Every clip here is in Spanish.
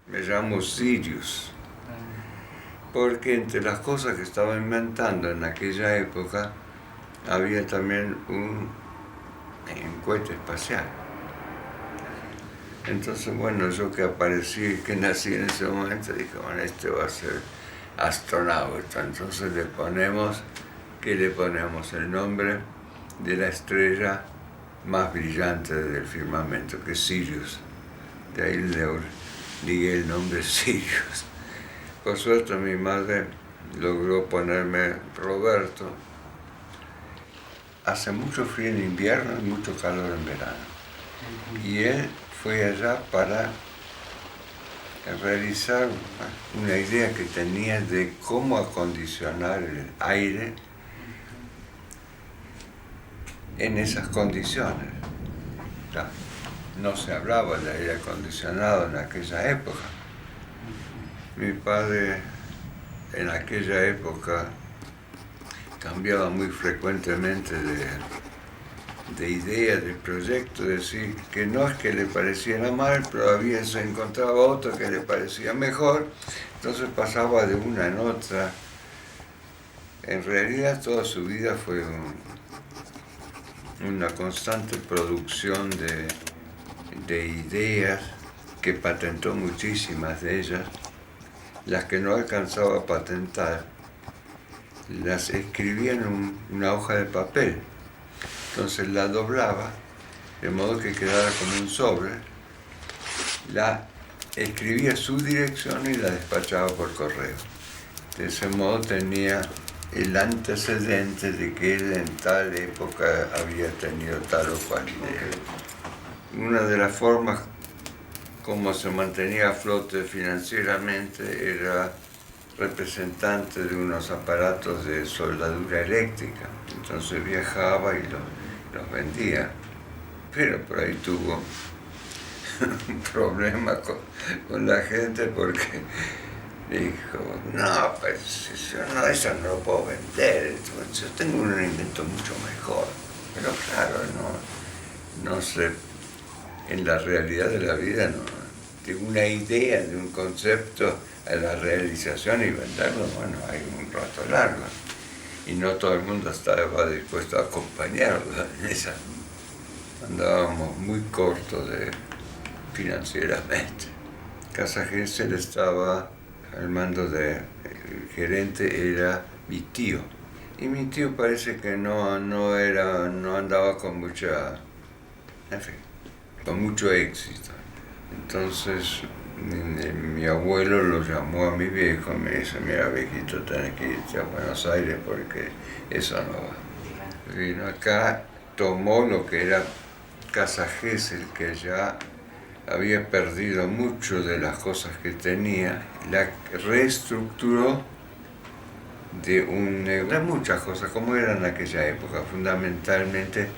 Me llamo Sirius, porque entre las cosas que estaba inventando en aquella época había también un cohete espacial. Entonces, bueno, yo que aparecí, que nací en ese momento, dije, bueno, este va a ser astronauta. Entonces le ponemos el nombre de la estrella más brillante del firmamento, que es Sirius. De ahí le ligué el nombre Sirius. Por suerte mi madre logró ponerme Roberto. Hace mucho frío en invierno y mucho calor en verano. Y él fue allá para realizar una idea que tenía de cómo acondicionar el aire en esas condiciones. No se hablaba de aire acondicionado en aquella época. Mi padre en aquella época cambiaba muy frecuentemente de idea, de proyecto, es decir, que no es que le pareciera mal, pero había se encontraba otro que le parecía mejor, entonces pasaba de una en otra. En realidad toda su vida fue una constante producción de ideas, que patentó muchísimas de ellas. Las que no alcanzaba a patentar las escribía en una hoja de papel, entonces la doblaba de modo que quedara como un sobre, la escribía su dirección y la despachaba por correo. De ese modo tenía el antecedente de que él en tal época había tenido tal o cual idea. Una de las formas como se mantenía a flote financieramente era representante de unos aparatos de soldadura eléctrica, entonces viajaba y los vendía, pero por ahí tuvo un problema con la gente porque dijo, no, pues eso no lo puedo vender, yo tengo un invento mucho mejor. Pero claro, no sé, en la realidad de la vida de una idea, de un concepto a la realización y venderlo, bueno, hay un rato largo. Y no todo el mundo estaba dispuesto a acompañarlo en esa. Andábamos muy cortos financieramente. Casa Gesell estaba al mando el gerente era mi tío. Y mi tío parece que no andaba con con mucho éxito. Entonces mi abuelo lo llamó a mi viejo y me dice, mira viejito, tenés que irte a Buenos Aires porque eso no va. Vino acá, tomó lo que era Casa Gesell, que ya había perdido mucho de las cosas que tenía, la reestructuró de muchas cosas, como era en aquella época, fundamentalmente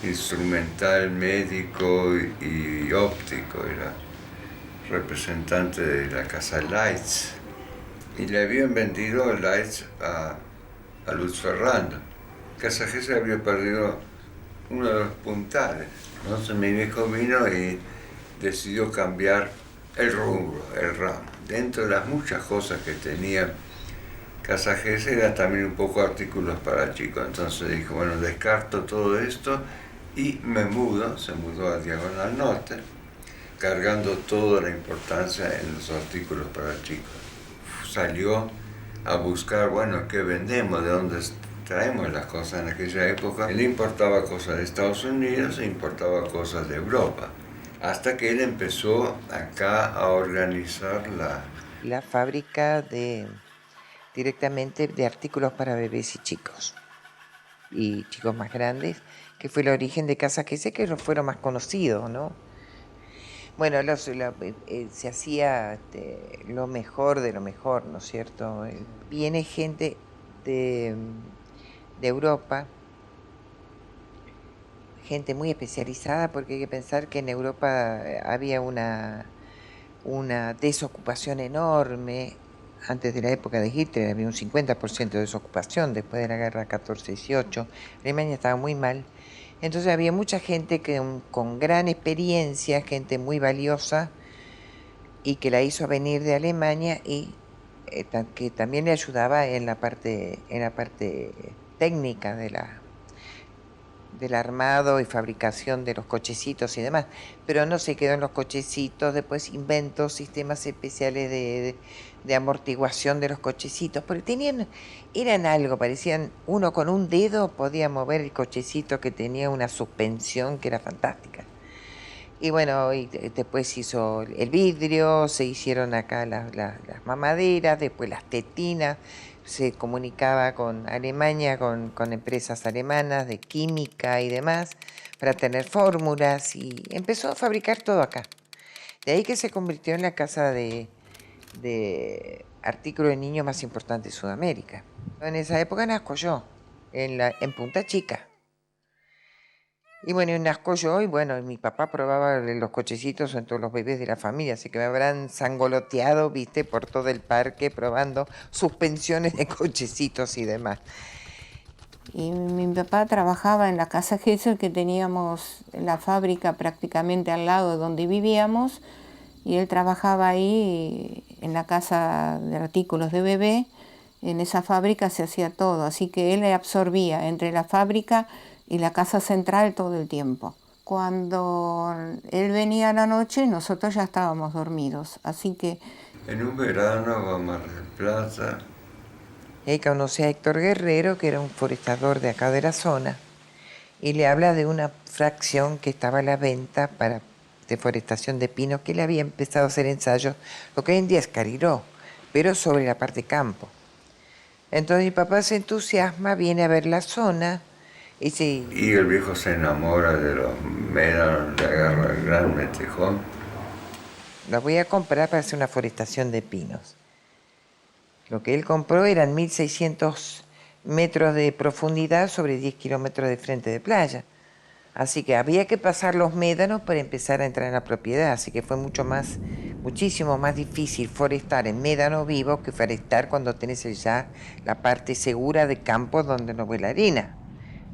instrumental, médico y óptico, era representante de la casa Leitz, y le habían vendido Leitz a Lutz Ferrando. Casa Gesell había perdido uno de los puntales, entonces mi viejo vino y decidió cambiar el rubro, el ramo. Dentro de las muchas cosas que tenía Casa Gesell era también un poco artículos para chicos, entonces dijo, bueno, descarto todo esto y se mudó a Diagonal Norte, cargando toda la importancia en los artículos para chicos. Salió a buscar, bueno, ¿qué vendemos? ¿De dónde traemos las cosas en aquella época? Él importaba cosas de Estados Unidos e importaba cosas de Europa, hasta que él empezó acá a organizar la fábrica directamente de artículos para bebés y chicos chicos más grandes, que fue el origen de Casa Gesell, que fueron más conocidos, ¿no? Bueno, se hacía lo mejor de lo mejor, ¿no es cierto? Viene gente de Europa, gente muy especializada, porque hay que pensar que en Europa había una desocupación enorme. Antes de la época de Hitler había un 50% de desocupación, después de la guerra 14-18, Alemania estaba muy mal. Entonces había mucha gente con gran experiencia, gente muy valiosa, y que la hizo venir de Alemania y que también le ayudaba en la parte técnica del armado y fabricación de los cochecitos y demás, pero no se quedó en los cochecitos, después inventó sistemas especiales de amortiguación de los cochecitos, porque eran algo, parecían, uno con un dedo podía mover el cochecito que tenía una suspensión que era fantástica. Y bueno, y después hizo el vidrio, se hicieron acá las mamaderas, después las tetinas, se comunicaba con Alemania, con empresas alemanas de química y demás, para tener fórmulas y empezó a fabricar todo acá. De ahí que se convirtió en la casa de artículos de niños más importante de Sudamérica. En esa época nazco yo, en Punta Chica. Y bueno, nazco yo y bueno, mi papá probaba los cochecitos en todos los bebés de la familia, así que me habrán sangoloteado, viste, por todo el parque probando suspensiones de cochecitos y demás. Y mi papá trabajaba en la casa Gesell, que teníamos la fábrica prácticamente al lado de donde vivíamos, y él trabajaba ahí en la casa de artículos de bebé. En esa fábrica se hacía todo, así que él absorbía entre la fábrica y la casa central todo el tiempo. Cuando él venía a la noche, nosotros ya estábamos dormidos, así que... En un verano va a Mar del Plata. Y ahí conocí a Héctor Guerrero, que era un forestador de acá de la zona, y le habla de una fracción que estaba a la venta para deforestación de pinos, que él había empezado a hacer ensayos, lo que hoy en día es Cariló, pero sobre la parte campo. Entonces mi papá se entusiasma, viene a ver la zona, y el viejo se enamora de los médanos, le agarra el gran metejón. La voy a comprar para hacer una forestación de pinos. Lo que él compró eran 1.600 metros de profundidad sobre 10 kilómetros de frente de playa. Así que había que pasar los médanos para empezar a entrar en la propiedad. Así que fue muchísimo más difícil forestar en médano vivo que forestar cuando tenés ya la parte segura de campo donde no vuela harina.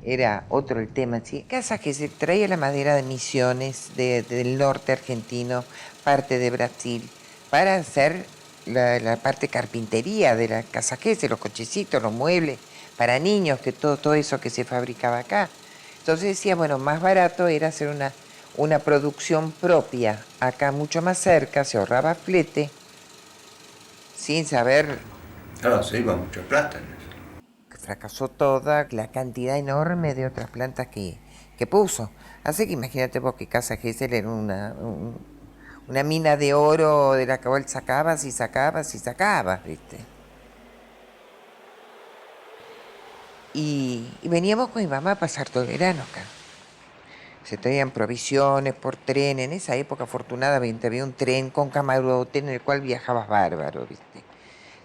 Era otro el tema. ¿Sí? Casa que se traía la madera de Misiones, del norte argentino, parte de Brasil, para hacer la parte carpintería de la casa Gesell, los cochecitos, los muebles, para niños, que todo eso que se fabricaba acá. Entonces decía, bueno, más barato era hacer una producción propia, acá mucho más cerca, se ahorraba flete, sin saber... Claro, se iba mucha plata en eso. Fracasó toda la cantidad enorme de otras plantas que puso. Así que imagínate vos que Casa Gesell era una mina de oro de la cual sacabas, ¿viste? Y veníamos con mi mamá a pasar todo el verano acá. Se traían provisiones por tren. En esa época, afortunadamente, había un tren con camarote en el cual viajabas bárbaro, ¿viste?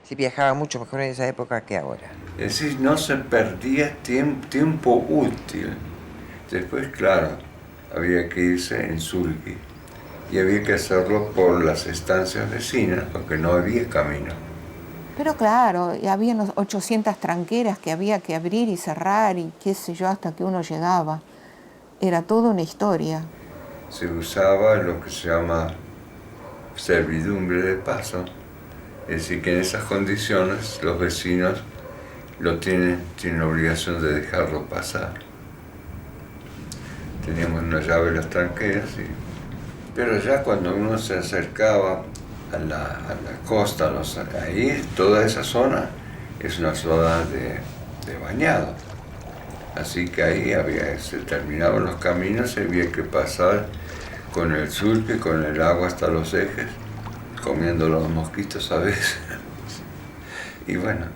Se viajaba mucho mejor en esa época que ahora. Es decir, no se perdía tiempo útil. Después, claro, había que irse en sulky y había que hacerlo por las estancias vecinas porque no había camino. Pero claro, había 800 tranqueras que había que abrir y cerrar y qué sé yo hasta que uno llegaba. Era toda una historia. Se usaba lo que se llama servidumbre de paso. Es decir, que en esas condiciones los vecinos tienen la obligación de dejarlo pasar. Teníamos una llave de las tranqueras, pero ya cuando uno se acercaba a la costa, ahí toda esa zona es una zona de bañado. Así que ahí se terminaban los caminos y había que pasar con el sulky, con el agua hasta los ejes, comiendo los mosquitos a veces. Y bueno,